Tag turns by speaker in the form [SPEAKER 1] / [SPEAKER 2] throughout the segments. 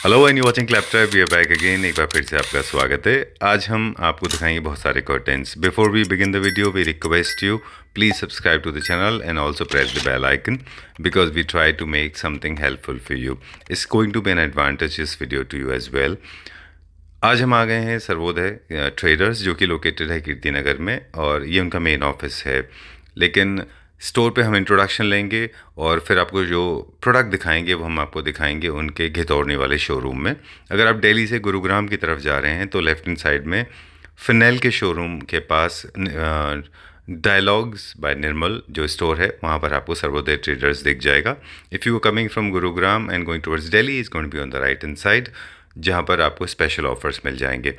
[SPEAKER 1] Hello and you watching claptop, we are back again. एक बार फिर से आपका स्वागत है। आज हम आपको दिखाएंगे बहुत सारे curtains. Before we begin the video we request you please subscribe to the channel and also press the bell icon because we try to make something helpful for you. It's going to be an advantage this video to you as well. आज हम आ गए हैं Sarvodaya traders जो कि located है कीर्ति नगर में, और ये उनका मेन ऑफिस है। लेकिन स्टोर पे हम इंट्रोडक्शन लेंगे और फिर आपको जो प्रोडक्ट दिखाएंगे वो हम आपको दिखाएंगे उनके घितौड़ने वाले शोरूम में। अगर आप दिल्ली से गुरुग्राम की तरफ जा रहे हैं तो लेफ्ट हैंड साइड में फिनेल के शोरूम के पास डायलॉग्स बाय निर्मल जो स्टोर है वहाँ पर आपको सर्वोदय ट्रेडर्स दिख जाएगा। If you are coming from Gurugram and going towards Delhi is going to be on the right hand side, जहाँ पर आपको स्पेशल ऑफर्स मिल जाएंगे।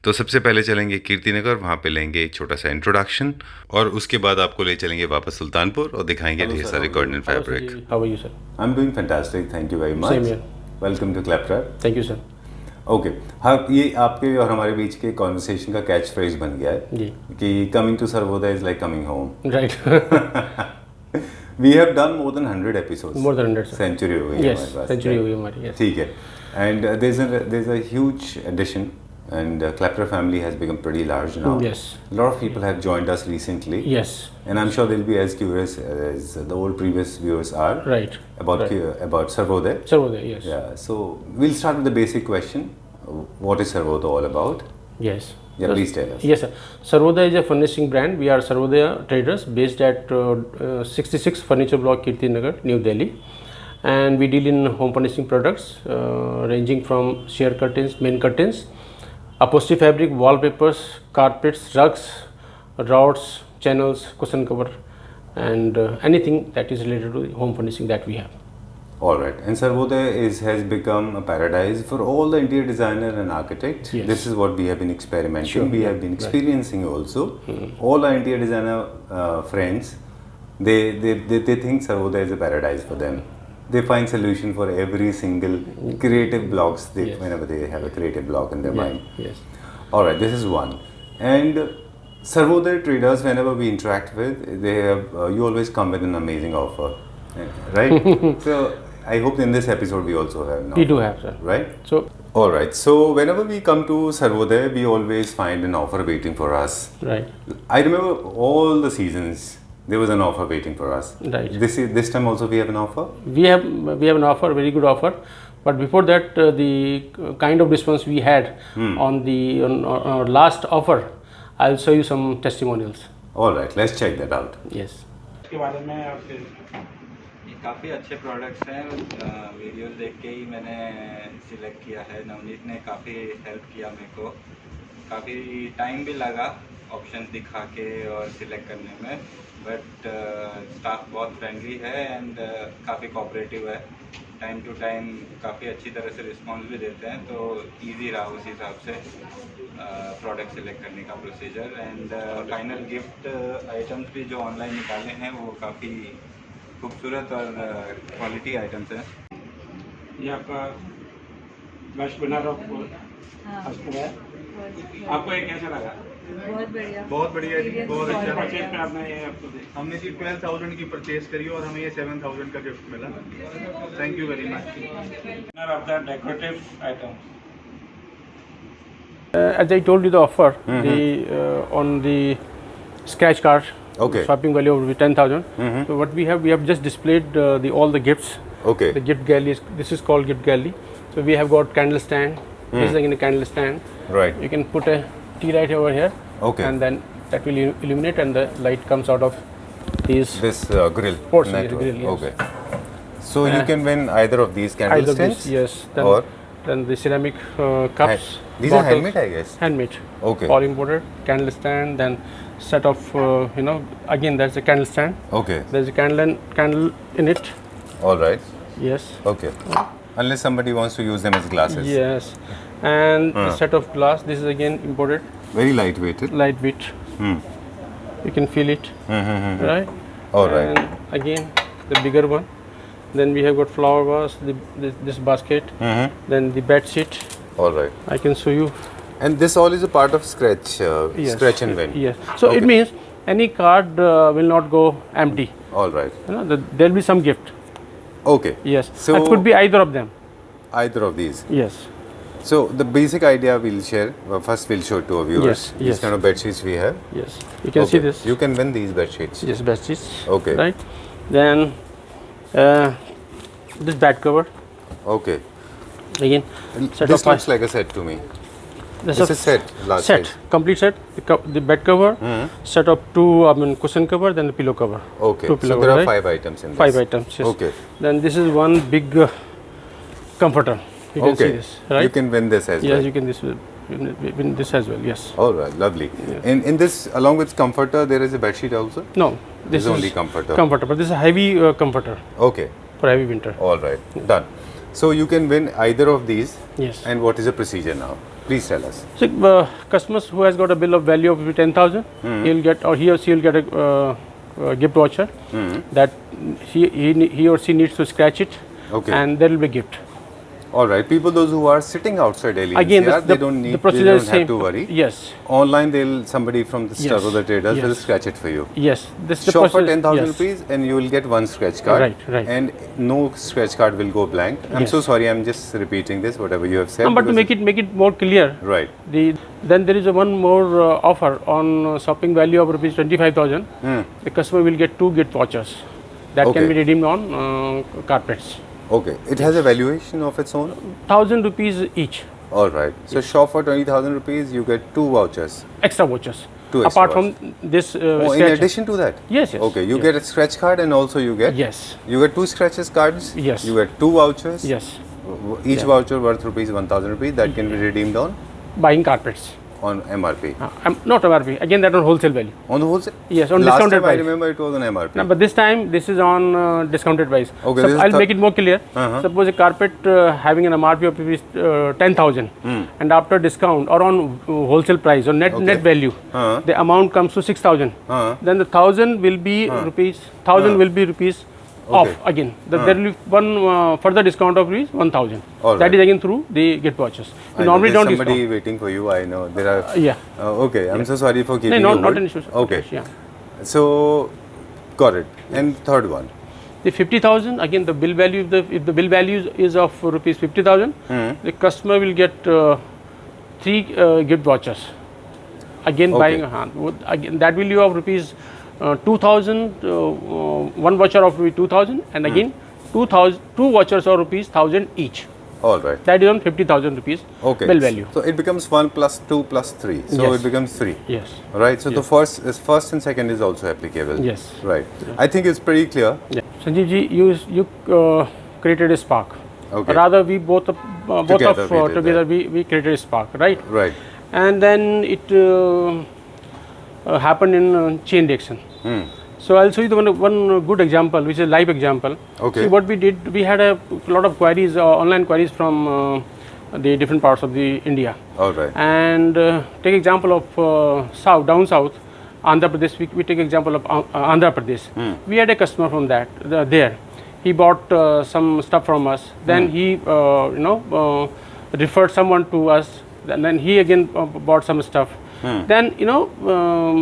[SPEAKER 1] तो सबसे पहले चलेंगे कीर्ति नगर, वहाँ पे लेंगे एक छोटा सा इंट्रोडक्शन और उसके बाद आपको ले चलेंगे वापस सुल्तानपुर और दिखाएंगे ढेर सारे कॉर्डन fabric.
[SPEAKER 2] How are you, sir?
[SPEAKER 3] I'm doing fantastic. Thank you very much.
[SPEAKER 2] Same here.
[SPEAKER 3] Welcome to Claptrap.
[SPEAKER 2] Thank you, sir.
[SPEAKER 3] Okay हाँ, ये आपके और हमारे बीच के कॉन्वर्सेशन का कैच फ्रेज बन गया है
[SPEAKER 2] जी
[SPEAKER 3] कि coming to Sarvodaya is like coming home.
[SPEAKER 2] Right.
[SPEAKER 3] We have done more than 100 episodes.
[SPEAKER 2] More than 100, sir.
[SPEAKER 3] Century हो गई है
[SPEAKER 2] Yes,
[SPEAKER 3] हमारे पास।
[SPEAKER 2] century हो गई हमारी, yes.
[SPEAKER 3] ठीक है। And there is a huge addition and Claptrap family has become pretty large now.
[SPEAKER 2] Yes.
[SPEAKER 3] A lot of people have joined us recently.
[SPEAKER 2] Yes.
[SPEAKER 3] And I'm sure they'll be as curious as the old previous viewers are
[SPEAKER 2] Right.
[SPEAKER 3] about
[SPEAKER 2] Right.
[SPEAKER 3] about Sarvodaya.
[SPEAKER 2] Sarvodaya, yes.
[SPEAKER 3] Yeah, so we'll start with the basic question. What is Sarvodaya all about?
[SPEAKER 2] Yes.
[SPEAKER 3] Yeah, please tell us.
[SPEAKER 2] Yes, sir. Sarvodaya is a furnishing brand. We are Sarvodaya Traders based at 66 Furniture Block, Kirti Nagar, New Delhi. And we deal in home furnishing products ranging from sheer curtains, main curtains, upholstery fabric, wallpapers, carpets, rugs, drawers, channels, cushion cover, and anything that is related to home furnishing that we have.
[SPEAKER 3] All right. And Sarvodaya has become a paradise for all the interior designer and architect.
[SPEAKER 2] Yes.
[SPEAKER 3] This is what we have been experimenting.
[SPEAKER 2] Sure,
[SPEAKER 3] We
[SPEAKER 2] yeah,
[SPEAKER 3] have been
[SPEAKER 2] right.
[SPEAKER 3] experiencing also. All our interior designer friends, they think Sarvodaya is a paradise for them. They find solution for every single creative blocks
[SPEAKER 2] Yes.
[SPEAKER 3] whenever they have a creative block in their mind.
[SPEAKER 2] Yes.
[SPEAKER 3] All right, this is one. And Sarvodaya traders, whenever we interact with, they have, you always come with an amazing offer, right? So I hope in this episode we also have an
[SPEAKER 2] We
[SPEAKER 3] offer,
[SPEAKER 2] do have, sir.
[SPEAKER 3] right?
[SPEAKER 2] So,
[SPEAKER 3] All right. So whenever we come to Sarvodaya, we always find an offer waiting for us.
[SPEAKER 2] right.
[SPEAKER 3] I remember all the seasons there was an offer waiting for us.
[SPEAKER 2] Right.
[SPEAKER 3] This time also we have an offer.
[SPEAKER 2] We have an offer, very good offer. But before that, the kind of response we had on our last offer, I'll show you some testimonials.
[SPEAKER 3] All right. Let's check that out.
[SPEAKER 2] Yes.
[SPEAKER 4] इसके बारे में आप फिर
[SPEAKER 5] ये काफ़ी अच्छे products हैं। Videos देख के ही मैंने सिलेक्ट किया है। नवनीत ने काफ़ी हेल्प किया मेरे को, काफ़ी टाइम भी लगा ऑप्शंस दिखा के और सिलेक्ट करने में, बट स्टाफ बहुत फ्रेंडली है एंड काफ़ी कोऑपरेटिव है। टाइम टू टाइम काफ़ी अच्छी तरह से रिस्पॉन्स भी देते हैं, तो इजी रहा उस हिसाब से प्रोडक्ट सिलेक्ट करने का procedure. And final gift items भी जो ऑनलाइन निकाले हैं वो काफ़ी खूबसूरत और क्वालिटी आइटम्स हैं।
[SPEAKER 4] ये आपका बस बना रहा है। आपको ये कैसा लगा?
[SPEAKER 6] बहुत बढ़िया
[SPEAKER 7] बहुत बढ़िया जी, बहुत अच्छा।
[SPEAKER 4] परचेज पे आपने ये आपको
[SPEAKER 7] हमने जी 12,000 की परचेज करी और हमें ये 7,000 का गिफ्ट मिला। Thank you very much.
[SPEAKER 4] Winner of the decorative item.
[SPEAKER 2] As I told you, the offer on the scratch card,
[SPEAKER 3] Okay.
[SPEAKER 2] shopping value will be 10,000. So what we have just displayed all the gifts.
[SPEAKER 3] Okay.
[SPEAKER 2] The gift gallery. This is called gift gallery. So we have got candle stand. This is again a candle stand.
[SPEAKER 3] Right.
[SPEAKER 2] You can put a tea light over here.
[SPEAKER 3] Okay.
[SPEAKER 2] And then that will illuminate, and the light comes out of these.
[SPEAKER 3] This grill.
[SPEAKER 2] Ports, yes,
[SPEAKER 3] network.
[SPEAKER 2] grill, yes.
[SPEAKER 3] Okay. So you can win either of these candle
[SPEAKER 2] Either
[SPEAKER 3] stands.
[SPEAKER 2] this, yes. Then,
[SPEAKER 3] Or
[SPEAKER 2] then the ceramic cups.
[SPEAKER 3] these are
[SPEAKER 2] bottles.
[SPEAKER 3] handmade, I guess.
[SPEAKER 2] Handmade.
[SPEAKER 3] Okay.
[SPEAKER 2] All imported. Candle stand. Then set of again there's a candle stand.
[SPEAKER 3] Okay.
[SPEAKER 2] There's a candle in it.
[SPEAKER 3] All right.
[SPEAKER 2] Yes.
[SPEAKER 3] Okay. Unless somebody wants to use them as glasses.
[SPEAKER 2] Yes. And a set of glass. This is again imported.
[SPEAKER 3] Very lightweight.
[SPEAKER 2] Lightweight. You can feel it. Right.
[SPEAKER 3] All right.
[SPEAKER 2] And again the bigger one. Then we have got flower vase. This basket. Then the bed sheet.
[SPEAKER 3] All right.
[SPEAKER 2] I can show you.
[SPEAKER 3] And this all is a part of scratch,
[SPEAKER 2] Yes.
[SPEAKER 3] scratch and win.
[SPEAKER 2] Yes. So it
[SPEAKER 3] Okay.
[SPEAKER 2] means any card will not go empty.
[SPEAKER 3] All right.
[SPEAKER 2] There'll be some gift.
[SPEAKER 3] Okay.
[SPEAKER 2] Yes.
[SPEAKER 3] So
[SPEAKER 2] It could be either of them.
[SPEAKER 3] either of these.
[SPEAKER 2] Yes.
[SPEAKER 3] So the basic idea we'll share. First, we'll show to our viewers.
[SPEAKER 2] Yes,
[SPEAKER 3] These
[SPEAKER 2] yes.
[SPEAKER 3] kind of bed sheets we have.
[SPEAKER 2] Yes. You can see
[SPEAKER 3] Okay.
[SPEAKER 2] this.
[SPEAKER 3] You can win these bed sheets.
[SPEAKER 2] Yes, bed sheets.
[SPEAKER 3] Okay.
[SPEAKER 2] Right. Then this bed cover
[SPEAKER 3] Okay.
[SPEAKER 2] again. Set
[SPEAKER 3] This
[SPEAKER 2] of
[SPEAKER 3] looks like a set to me.
[SPEAKER 2] this
[SPEAKER 3] This is set, large
[SPEAKER 2] set,
[SPEAKER 3] size.
[SPEAKER 2] complete set. The bed cover, set of two cushion cover, then the pillow cover.
[SPEAKER 3] Okay.
[SPEAKER 2] Two pillow
[SPEAKER 3] So there
[SPEAKER 2] cover,
[SPEAKER 3] are
[SPEAKER 2] right?
[SPEAKER 3] 5 items in this.
[SPEAKER 2] 5 items. Yes.
[SPEAKER 3] Okay.
[SPEAKER 2] Then this is one big comforter. You can
[SPEAKER 3] Okay.
[SPEAKER 2] see this, right?
[SPEAKER 3] You can win this as
[SPEAKER 2] Yes,
[SPEAKER 3] well.
[SPEAKER 2] you can win this as well. Yes.
[SPEAKER 3] All right, lovely. In this, along with comforter, there is a bed sheet also.
[SPEAKER 2] No,
[SPEAKER 3] This
[SPEAKER 2] this
[SPEAKER 3] is only comforter.
[SPEAKER 2] Comforter, but this is a heavy comforter
[SPEAKER 3] Okay.
[SPEAKER 2] for heavy winter.
[SPEAKER 3] All right. Done. So you can win either of these.
[SPEAKER 2] Yes.
[SPEAKER 3] And what is the procedure now? Please tell us.
[SPEAKER 2] So customers who has got a bill of value of 10,000, he'll get, or he or she will get a gift voucher that he or she needs to scratch it,
[SPEAKER 3] Okay.
[SPEAKER 2] and there will be gift.
[SPEAKER 3] All right. People, those who are sitting outside Delhi
[SPEAKER 2] Again,
[SPEAKER 3] NCR, they don't need.
[SPEAKER 2] the procedure
[SPEAKER 3] they
[SPEAKER 2] is
[SPEAKER 3] don't
[SPEAKER 2] same.
[SPEAKER 3] have to worry.
[SPEAKER 2] Yes,
[SPEAKER 3] Online, somebody from the
[SPEAKER 2] Yes.
[SPEAKER 3] Sarvodaya Traders will
[SPEAKER 2] Yes.
[SPEAKER 3] scratch it for you.
[SPEAKER 2] yes. This is the
[SPEAKER 3] Shop for
[SPEAKER 2] process.
[SPEAKER 3] 10,000
[SPEAKER 2] yes.
[SPEAKER 3] rupees and you will get one scratch card.
[SPEAKER 2] Right, right.
[SPEAKER 3] And no scratch card will go blank. I'm
[SPEAKER 2] Yes.
[SPEAKER 3] so sorry. I'm just repeating this, whatever you have said.
[SPEAKER 2] But to
[SPEAKER 3] because
[SPEAKER 2] make it more clear,
[SPEAKER 3] right.
[SPEAKER 2] then there is a one more offer on shopping value of rupees 25,000. The customer will get 2 gift vouchers that
[SPEAKER 3] Okay.
[SPEAKER 2] can be redeemed on carpets.
[SPEAKER 3] Okay. It has a valuation of its own.
[SPEAKER 2] 1,000 rupees each,
[SPEAKER 3] All right. So shop for 20,000 rupees, you get 2 vouchers.
[SPEAKER 2] extra vouchers.
[SPEAKER 3] 2 extra
[SPEAKER 2] Apart from this,
[SPEAKER 3] Oh, in
[SPEAKER 2] scratch-
[SPEAKER 3] addition to that?
[SPEAKER 2] Yes, yes.
[SPEAKER 3] Okay. You
[SPEAKER 2] yes.
[SPEAKER 3] get a scratch card and also you get.
[SPEAKER 2] Yes,
[SPEAKER 3] You get 2 scratches cards.
[SPEAKER 2] Yes.
[SPEAKER 3] You get 2 vouchers.
[SPEAKER 2] yes.
[SPEAKER 3] Each voucher worth rupees 1,000 rupees that can be redeemed
[SPEAKER 2] Buying carpets.
[SPEAKER 3] on MRP.
[SPEAKER 2] Not MRP. Again, that on wholesale value.
[SPEAKER 3] On the wholesale?
[SPEAKER 2] Yes, on
[SPEAKER 3] Last
[SPEAKER 2] discounted
[SPEAKER 3] time I
[SPEAKER 2] price.
[SPEAKER 3] remember it was on MRP.
[SPEAKER 2] No, but this time this is on discounted price.
[SPEAKER 3] Okay,
[SPEAKER 2] So
[SPEAKER 3] this is
[SPEAKER 2] I'll make it more clear. Suppose a carpet having an MRP of rupees 10,000, and after discount or on wholesale price or net value, the amount comes to 6,000. Then the 1,000 will be rupees. 1,000 will be rupees off again. There will be one further discount of rupees 1,000.
[SPEAKER 3] All
[SPEAKER 2] That
[SPEAKER 3] right.
[SPEAKER 2] is again through the gift vouchers.
[SPEAKER 3] I
[SPEAKER 2] We
[SPEAKER 3] know
[SPEAKER 2] normally
[SPEAKER 3] there's
[SPEAKER 2] don't
[SPEAKER 3] somebody
[SPEAKER 2] discount.
[SPEAKER 3] waiting for you. I know there are.
[SPEAKER 2] Yeah.
[SPEAKER 3] Okay, I'm so sorry for
[SPEAKER 2] No,
[SPEAKER 3] keeping you
[SPEAKER 2] not
[SPEAKER 3] hold.
[SPEAKER 2] an issue.
[SPEAKER 3] Okay,
[SPEAKER 2] Yeah.
[SPEAKER 3] so got it. And third one.
[SPEAKER 2] The 50,000, again the bill value, if the bill value is of rupees 50,000, the customer will get 3 gift vouchers. Again
[SPEAKER 3] Okay.
[SPEAKER 2] buying again that value of rupees 2,000, one voucher of rupees 2,000, and again 2 vouchers of rupees 1,000 each.
[SPEAKER 3] All right.
[SPEAKER 2] That is on 50,000 rupees
[SPEAKER 3] Okay.
[SPEAKER 2] bill value.
[SPEAKER 3] So it becomes 1 plus 2 plus 3. So
[SPEAKER 2] Yes.
[SPEAKER 3] it becomes 3.
[SPEAKER 2] Yes.
[SPEAKER 3] Right. So the first and second is also applicable.
[SPEAKER 2] Yes.
[SPEAKER 3] Right. I think it's pretty clear.
[SPEAKER 2] Yeah. Sanjeev ji, you created a Spark.
[SPEAKER 3] Okay.
[SPEAKER 2] Rather, we both
[SPEAKER 3] Together we did
[SPEAKER 2] together
[SPEAKER 3] that.
[SPEAKER 2] we created a Spark, right?
[SPEAKER 3] Right.
[SPEAKER 2] And then it happened in chain reaction. So I'll show you the one good example, which is a live example.
[SPEAKER 3] Okay.
[SPEAKER 2] See what we did, we had a lot of queries, online queries from the different parts of the India.
[SPEAKER 3] All right.
[SPEAKER 2] And take example of down south, Andhra Pradesh. We take example of Andhra Pradesh. We had a customer from there. He bought some stuff from us. Then he referred someone to us. And then he again bought some stuff. Then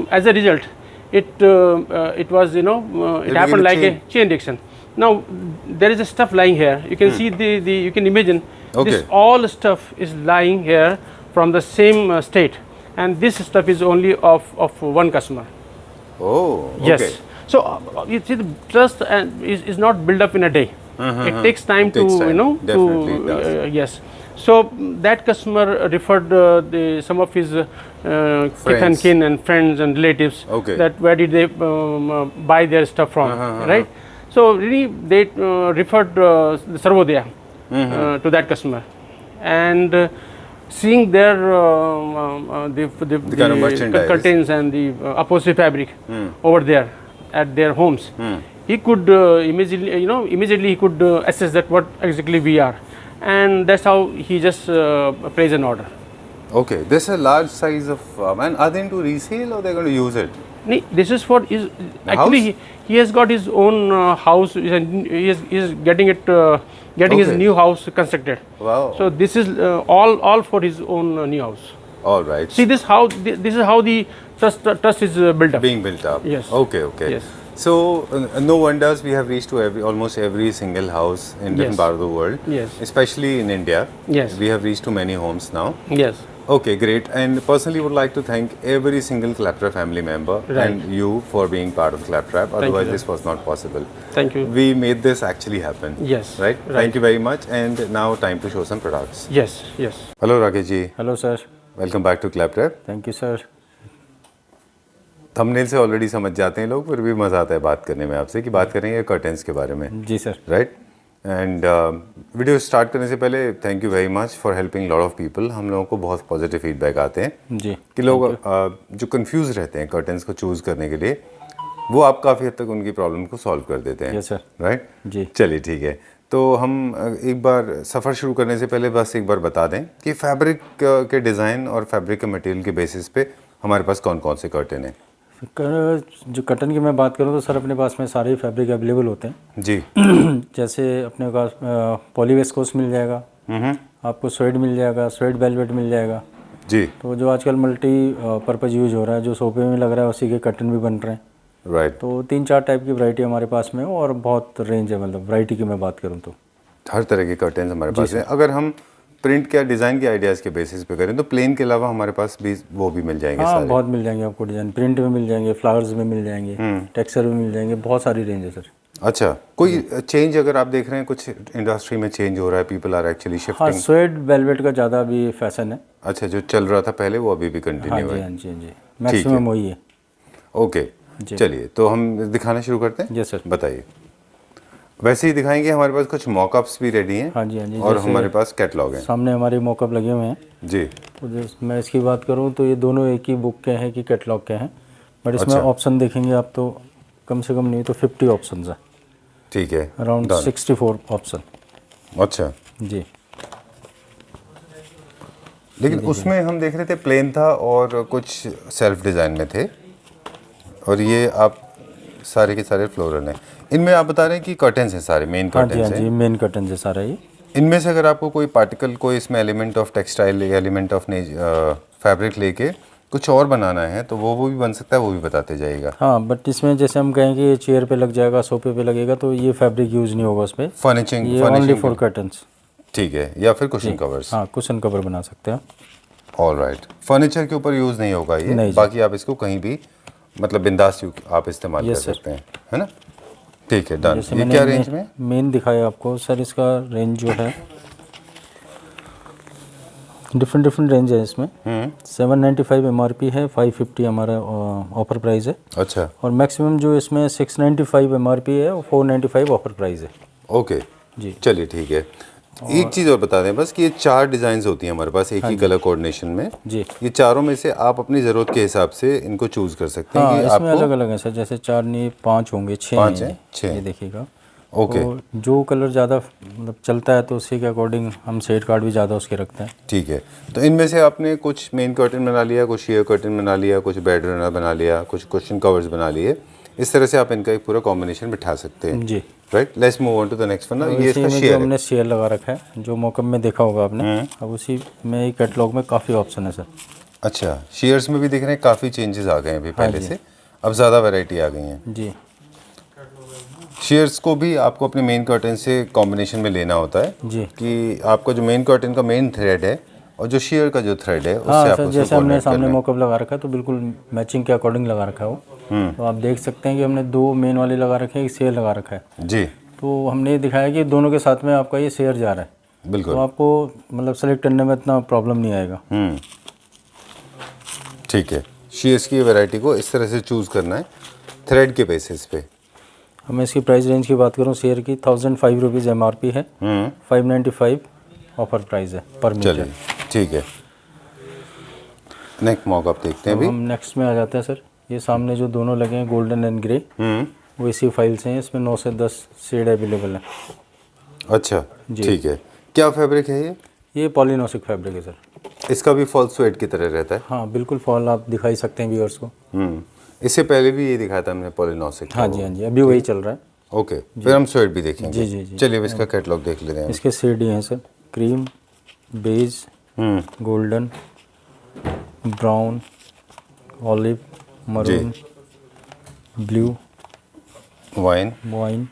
[SPEAKER 2] as a result, it was it
[SPEAKER 3] became
[SPEAKER 2] happened
[SPEAKER 3] a
[SPEAKER 2] like
[SPEAKER 3] chain.
[SPEAKER 2] a chain reaction. Now there is a stuff lying here. You can see you can imagine
[SPEAKER 3] Okay.
[SPEAKER 2] this all stuff is lying here from the same state, and this stuff is only of one customer.
[SPEAKER 3] Oh.
[SPEAKER 2] Yes.
[SPEAKER 3] Okay.
[SPEAKER 2] So you see, the trust is not built up in a day. It takes time
[SPEAKER 3] It takes time. Definitely it does.
[SPEAKER 2] yes. So that customer referred some of his kith and kin and friends and relatives.
[SPEAKER 3] Okay.
[SPEAKER 2] That where did they buy their stuff from, right? So really they referred the Sarvodaya to that customer, and seeing their the
[SPEAKER 3] kind of merchandise.
[SPEAKER 2] curtains and the upholstery fabric over there at their homes, he could immediately he could assess that what exactly we are, and that's how he just placed an order.
[SPEAKER 3] Okay. This is a large size of and are they into resale or they're going to use it?
[SPEAKER 2] This is for his actually
[SPEAKER 3] house?
[SPEAKER 2] he has got his own house. He is getting it his
[SPEAKER 3] Okay.
[SPEAKER 2] new house constructed.
[SPEAKER 3] Wow.
[SPEAKER 2] So this is all for his own new house.
[SPEAKER 3] All right.
[SPEAKER 2] See this is how the trust is built up.
[SPEAKER 3] Being built up.
[SPEAKER 2] Yes.
[SPEAKER 3] Okay. Okay.
[SPEAKER 2] Yes.
[SPEAKER 3] So no wonders we have reached to almost every single house in different
[SPEAKER 2] Yes.
[SPEAKER 3] part of the world.
[SPEAKER 2] Yes.
[SPEAKER 3] Especially in India.
[SPEAKER 2] Yes.
[SPEAKER 3] We have reached to many homes now.
[SPEAKER 2] Yes.
[SPEAKER 3] Okay, great. And personally would like to thank every single Claptrap family member
[SPEAKER 2] Right.
[SPEAKER 3] and you for being part of Claptrap.
[SPEAKER 2] you,
[SPEAKER 3] Otherwise
[SPEAKER 2] sir.
[SPEAKER 3] this was not possible.
[SPEAKER 2] Thank you.
[SPEAKER 3] We made this actually happen.
[SPEAKER 2] Yes.
[SPEAKER 3] Right?
[SPEAKER 2] Right.
[SPEAKER 3] Thank you very much. And now time to show some products.
[SPEAKER 2] Yes. Yes.
[SPEAKER 3] Hello Rakesh ji.
[SPEAKER 6] Hello sir,
[SPEAKER 3] Welcome back to Claptrap.
[SPEAKER 6] Thank you sir.
[SPEAKER 3] Thumbnail से already समझ जाते हैं लोग, फिर भी मज़ा आता है बात करने में आपसे कि बात करेंगे कर्टेंस के बारे में,
[SPEAKER 6] जी sir.
[SPEAKER 3] Right. And video start करने से पहले thank you very much for helping lot of people. हम लोगों को बहुत पॉजिटिव फीडबैक आते हैं
[SPEAKER 6] जी,
[SPEAKER 3] कि लोग जो कंफ्यूज रहते हैं कर्टेंस को चूज़ करने के लिए, वो आप काफ़ी हद तक उनकी प्रॉब्लम को सॉल्व कर देते हैं।
[SPEAKER 6] Yes sir.
[SPEAKER 3] राइट
[SPEAKER 6] जी।
[SPEAKER 3] चलिए ठीक है, तो हम एक बार सफ़र शुरू करने से पहले बस एक बार बता दें कि फैब्रिक के डिज़ाइन और फैब्रिक के मटेरियल के बेसिस पे हमारे पास कौन कौन से कर्टेन हैं।
[SPEAKER 6] जो कटन की मैं बात करूँ तो सर अपने पास में सारे फैब्रिक अवेलेबल होते हैं।
[SPEAKER 3] जी।
[SPEAKER 6] जैसे अपने पास पॉलीवेस्कोस मिल जाएगा, आपको स्वेड मिल जाएगा, स्वेड वेलवेट मिल जाएगा।
[SPEAKER 3] जी।
[SPEAKER 6] तो जो आजकल मल्टी पर्पज़ यूज हो रहा है, जो सोफे में लग रहा है उसी के कर्टन भी बन रहे हैं।
[SPEAKER 3] राइट।
[SPEAKER 6] तो 3-4 टाइप की वैरायटी हमारे पास में है और बहुत रेंज है, मतलब वैरायटी की मैं बात करूँ तो
[SPEAKER 3] हर तरह के कर्टेंस हमारे पास हैं। अगर हम प्रिंट क्या डिज़ाइन के आइडियाज़ के बेसिस पे करें तो प्लेन के अलावा हमारे पास भी वो भी मिल जाएंगे
[SPEAKER 6] हाँ,
[SPEAKER 3] सारे।
[SPEAKER 6] बहुत मिल जाएंगे आपको डिज़ाइन, प्रिंट में मिल जाएंगे, फ्लावर्स में मिल जाएंगे, टेक्सचर में मिल जाएंगे, बहुत सारी रेंज है सर।
[SPEAKER 3] अच्छा, कोई चेंज अगर आप देख रहे हैं कुछ इंडस्ट्री में चेंज हो रहा है, पीपल आर एक्चुअली
[SPEAKER 6] हाँ,
[SPEAKER 3] शिफ्टिंग।
[SPEAKER 6] स्वेड वेलवेट का ज़्यादा अभी फैशन है।
[SPEAKER 3] अच्छा, जो चल रहा था पहले वो अभी भी
[SPEAKER 6] हाँ
[SPEAKER 3] कंटिन्यू
[SPEAKER 6] जी,
[SPEAKER 3] है।
[SPEAKER 6] हाँ जी, हाँ जी, मैक्सिमम वही है।
[SPEAKER 3] ओके, चलिए तो हम दिखाना शुरू करते हैं।
[SPEAKER 6] जी सर।
[SPEAKER 3] बताइए। वैसे ही दिखाएंगे, हमारे पास कुछ मॉकअप्स भी रेडी हैं।
[SPEAKER 6] हाँ जी, हाँ जी,
[SPEAKER 3] और
[SPEAKER 6] जैसे
[SPEAKER 3] हमारे पास कैटलॉग है।
[SPEAKER 6] सामने हमारे मॉकअप लगे हुए हैं।
[SPEAKER 3] जी।
[SPEAKER 6] तो जैसे मैं इसकी बात करूँ तो ये दोनों एक ही बुक के हैं कि कैटलॉग के हैं, बट इसमें
[SPEAKER 3] अच्छा।
[SPEAKER 6] ऑप्शन देखेंगे आप तो कम से कम नहीं तो 50 ऑप्शन है,
[SPEAKER 3] ठीक है,
[SPEAKER 6] अराउंड
[SPEAKER 3] done।
[SPEAKER 6] 64 ऑप्शन।
[SPEAKER 3] अच्छा,
[SPEAKER 6] जी।
[SPEAKER 3] लेकिन उसमें हम देख रहे थे प्लेन था और कुछ सेल्फ डिज़ाइन में थे, और ये आप सारे के सारे फ्लोरल हैं। इनमें आप बता रहे हैं कि कर्टेंस हैं सारे, मेन
[SPEAKER 6] हाँ जी,
[SPEAKER 3] कर्टेंस
[SPEAKER 6] हाँ जी,
[SPEAKER 3] हैं।
[SPEAKER 6] मेन कर्टन है सारा ये।
[SPEAKER 3] इनमें से अगर आपको कोई पार्टिकल, कोई इसमें एलिमेंट ऑफ टेक्सटाइल या एलिमेंट ऑफ फैब्रिक लेके कुछ और बनाना है तो वो भी बन सकता है, वो भी बताते जाइएगा।
[SPEAKER 6] हाँ, बट इसमें जैसे हम कहें कि ये चेयर पे लग जाएगा, सोफे पे लगेगा, तो ये फैब्रिक यूज़ नहीं होगा उसमें।
[SPEAKER 3] फर्निशिंग,
[SPEAKER 6] ये ओनली फॉर कर्टन्स।
[SPEAKER 3] ठीक है, या फिर कुशन कवर्स।
[SPEAKER 6] हाँ, कुशन कवर बना सकते हैं।
[SPEAKER 3] ऑल राइट, फर्नीचर के ऊपर यूज़ नहीं होगा ये,
[SPEAKER 6] नहीं जी।
[SPEAKER 3] बाकी आप इसको कहीं भी मतलब बिंदास आप इस्तेमाल कर
[SPEAKER 6] Yes, sir।
[SPEAKER 3] सकते हैं, है ना। ठीक है, डन।
[SPEAKER 6] जैसे
[SPEAKER 3] ये
[SPEAKER 6] मैंने
[SPEAKER 3] क्या रेंज में?
[SPEAKER 6] मेन दिखाया आपको सर, इसका रेंज जो है डिफरेंट रेंज है इसमें। 795 MRP है, 550 हमारा ऑफर प्राइस है,
[SPEAKER 3] अच्छा,
[SPEAKER 6] और मैक्सिमम जो इसमें 695 MRP है और 495 ऑफर प्राइस है।
[SPEAKER 3] ओके
[SPEAKER 6] जी।
[SPEAKER 3] चलिए ठीक है। एक चीज़ और बता दें बस कि ये 4 डिज़ाइंस होती हैं हमारे पास एक ही कलर कोऑर्डिनेशन में।
[SPEAKER 6] जी।
[SPEAKER 3] ये चारों में से आप अपनी ज़रूरत के हिसाब से इनको चूज़ कर सकते हैं
[SPEAKER 6] हाँ,
[SPEAKER 3] कि
[SPEAKER 6] इसमें अलग
[SPEAKER 3] आपको।
[SPEAKER 6] अलग है सर, जैसे 4 नहीं 5 होंगे, 6
[SPEAKER 3] 5 हैं, 6।
[SPEAKER 6] ये देखिएगा।
[SPEAKER 3] ओके,
[SPEAKER 6] तो जो कलर ज़्यादा मतलब चलता है तो उसी के अकॉर्डिंग हम सेट कार्ड भी ज़्यादा उसके रखते हैं।
[SPEAKER 3] ठीक है। तो इनमें से आपने कुछ मेन कर्टन बना लिया, कुछ शेयर कर्टन बना लिया, कुछ बेड रनर बना लिया, कुछ कुशन कवर्स बना लिए। इस तरह से आप इनका एक पूरा कॉम्बिनेशन बिठा सकते हैं।
[SPEAKER 6] जी।
[SPEAKER 3] Right, let's move on to the next one ना। ये
[SPEAKER 6] इसी
[SPEAKER 3] इसका
[SPEAKER 6] में जो
[SPEAKER 3] शेयर है।
[SPEAKER 6] हमने शेयर लगा रखा है, जो मौकम में देखा होगा आपने, अब उसी में एक कैटलॉग में काफ़ी ऑप्शन है सर।
[SPEAKER 3] अच्छा, शेयर्स में भी दिख रहे हैं काफ़ी चेंजेस आ गए हैं अभी पहले से, अब ज़्यादा वैरायटी आ गई हैं।
[SPEAKER 6] जी।
[SPEAKER 3] शेयर्स को भी आपको अपने मेन कर्टन से कॉम्बिनेशन में लेना होता है
[SPEAKER 6] जी।
[SPEAKER 3] कि आपका जो मेन कर्टन का मेन थ्रेड है और जो शेयर का जो थ्रेड है उससे
[SPEAKER 6] हाँ
[SPEAKER 3] आपको
[SPEAKER 6] सर,
[SPEAKER 3] उसे
[SPEAKER 6] जैसे हमने
[SPEAKER 3] coordinate
[SPEAKER 6] सामने
[SPEAKER 3] करना है।
[SPEAKER 6] मॉकअप लगा रखा है तो बिल्कुल मैचिंग के अकॉर्डिंग लगा रखा है वो। तो आप देख सकते हैं कि हमने 2 मेन वाले लगा रखे हैं, एक शेयर लगा रखा है।
[SPEAKER 3] जी,
[SPEAKER 6] तो हमने ये दिखाया कि दोनों के साथ में आपका ये शेयर जा रहा है,
[SPEAKER 3] बिल्कुल।
[SPEAKER 6] तो आपको मतलब सेलेक्ट करने में इतना प्रॉब्लम नहीं आएगा।
[SPEAKER 3] ठीक है, शेयर्स की वैरायटी को इस तरह से चूज़ करना है थ्रेड के बेसिस पे।
[SPEAKER 6] हमें इसकी प्राइस रेंज की बात करूँ, शेयर की 1005 रुपीज़ MRP है, 595 ऑफर प्राइस है पर मीटर।
[SPEAKER 3] चलिए ठीक है, नेक्स्ट मॉक आप देखते हैं
[SPEAKER 6] अब
[SPEAKER 3] अभी।
[SPEAKER 6] हम नेक्स्ट में आ जाते हैं सर। ये सामने जो दोनों लगे हैं गोल्डन एंड ग्रे, वो इसी फाइल से हैं। इसमें 9 से 10 शेड अवेलेबल है।
[SPEAKER 3] अच्छा, ठीक है। क्या फैब्रिक है
[SPEAKER 6] ये पॉलिनोसिक फैब्रिक है सर।
[SPEAKER 3] इसका भी फॉल स्वेट की तरह रहता है।
[SPEAKER 6] हाँ बिल्कुल, फॉल आप दिखाई सकते हैं व्यूअर्स को।
[SPEAKER 3] इससे पहले भी ये दिखाया था हमने पॉलिनोसिक।
[SPEAKER 6] हाँ जी, हाँ जी, अभी वही चल रहा है।
[SPEAKER 3] ओके, फिर हम स्वेट भी देखेंगे।
[SPEAKER 6] जी, जी, जी।
[SPEAKER 3] चलिए अब इसका कैटलॉग देख लेते हैं।
[SPEAKER 6] इसके शेड ही हैं sir, cream, beige, golden, brown, olive, maroon, blue, wine,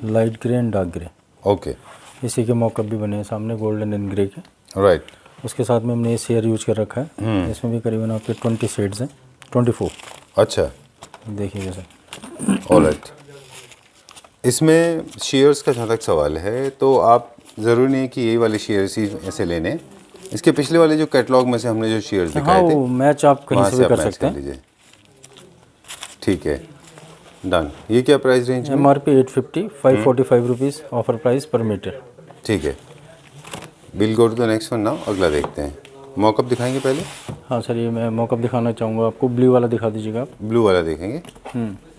[SPEAKER 6] light grey and dark grey.
[SPEAKER 3] Okay,
[SPEAKER 6] इसी के मॉकअप भी बने हैं सामने, गोल्डन एंड ग्रे के।
[SPEAKER 3] राइट।
[SPEAKER 6] उसके साथ में हमने ये शेयर यूज कर रखा है, इसमें भी करीबन आपके 20 शेड्स हैं, 24।
[SPEAKER 3] अच्छा,
[SPEAKER 6] देखिएगा सर।
[SPEAKER 3] ऑलराइट। इसमें शेयर्स का जहाँ तक सवाल है तो आप ज़रूरी नहीं कि यही वाले शेयर्स ही ऐसे लेने हैं, इसके पिछले वाले जो कैटलॉग में से हमने जो शेयर्स
[SPEAKER 6] हाँ,
[SPEAKER 3] दिखाए थे
[SPEAKER 6] वो मैच आप कहीं
[SPEAKER 3] वहाँ
[SPEAKER 6] से भी
[SPEAKER 3] आप
[SPEAKER 6] कर
[SPEAKER 3] मैच
[SPEAKER 6] सकते हैं।
[SPEAKER 3] लीजिए। ठीक है, डन। ये क्या प्राइस रेंज है?
[SPEAKER 6] MRP 850, 545 rupees offer price per metre.
[SPEAKER 3] ठीक है, we'll go to the next one now. अगला देखते हैं, मॉकअप दिखाएंगे पहले।
[SPEAKER 6] हाँ सर, ये मैं मॉकअप दिखाना चाहूँगा आपको। ब्लू वाला दिखा दीजिएगा आप।
[SPEAKER 3] ब्लू वाला देखेंगे।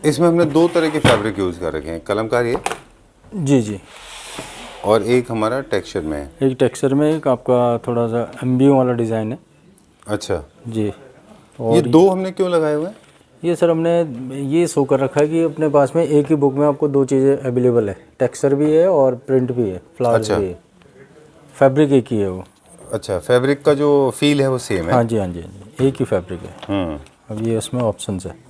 [SPEAKER 3] इसमें हमने दो तरह के फैब्रिक यूज़ कर रखे हैं, कलमकारी है
[SPEAKER 6] जी जी।
[SPEAKER 3] और एक हमारा टेक्सचर में है।
[SPEAKER 6] एक टेक्सचर में, एक आपका थोड़ा सा एम्बियो वाला डिज़ाइन है
[SPEAKER 3] अच्छा,
[SPEAKER 6] जी।
[SPEAKER 3] ये
[SPEAKER 6] और
[SPEAKER 3] दो हमने क्यों लगाए हुए हैं?
[SPEAKER 6] ये सर हमने ये शो कर रखा है कि अपने पास में एक ही बुक में आपको दो चीज़ें अवेलेबल है, टेक्सचर भी है और प्रिंट भी है, फ्लावर्स
[SPEAKER 3] अच्छा।
[SPEAKER 6] भी है। फैब्रिक एक ही है वो।
[SPEAKER 3] अच्छा, फैब्रिक का जो फील है वो सेम है।
[SPEAKER 6] हाँ जी हाँ जी हाँ जी, एक ही फैब्रिक है। अब ये इसमें ऑप्शंस है।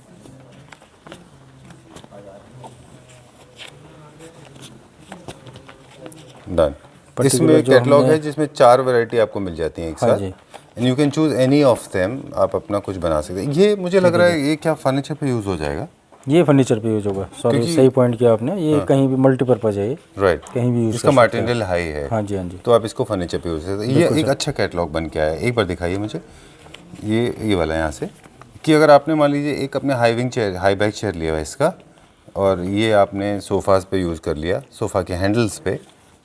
[SPEAKER 3] डन।
[SPEAKER 6] Particular
[SPEAKER 3] इसमें
[SPEAKER 6] जो
[SPEAKER 3] कैटलॉग
[SPEAKER 6] हमने-
[SPEAKER 3] है जिसमें 4 वैरायटी आपको मिल जाती हैं एक
[SPEAKER 6] हाँ
[SPEAKER 3] साथ,
[SPEAKER 6] जी।
[SPEAKER 3] And you can choose any of them. आप अपना कुछ बना सकते हैं। ये मुझे लग रहा है ये क्या फर्नीचर पे यूज़ हो जाएगा?
[SPEAKER 6] ये फर्नीचर पे यूज होगा। सॉरी,
[SPEAKER 3] क्योंकि-
[SPEAKER 6] सही पॉइंट किया आपने। ये कहीं भी मल्टीपर्पज़ है, ये
[SPEAKER 3] राइट,
[SPEAKER 6] कहीं भी यूज
[SPEAKER 3] इसका मटेरियल हाई है।
[SPEAKER 6] हाँ जी हाँ जी।
[SPEAKER 3] तो आप इसको फर्नीचर पे यूज़ कर सकते हैं। ये एक अच्छा कैटलॉग बन के आया है। एक बार दिखाइए मुझे ये वाला यहाँ से, कि अगर आपने मान लीजिए एक अपने high chair, high back chair लिया हुआ है इसका, और ये आपने सोफ़ाज़ पे यूज़ कर लिया, सोफ़ा के हैंडल्स पे,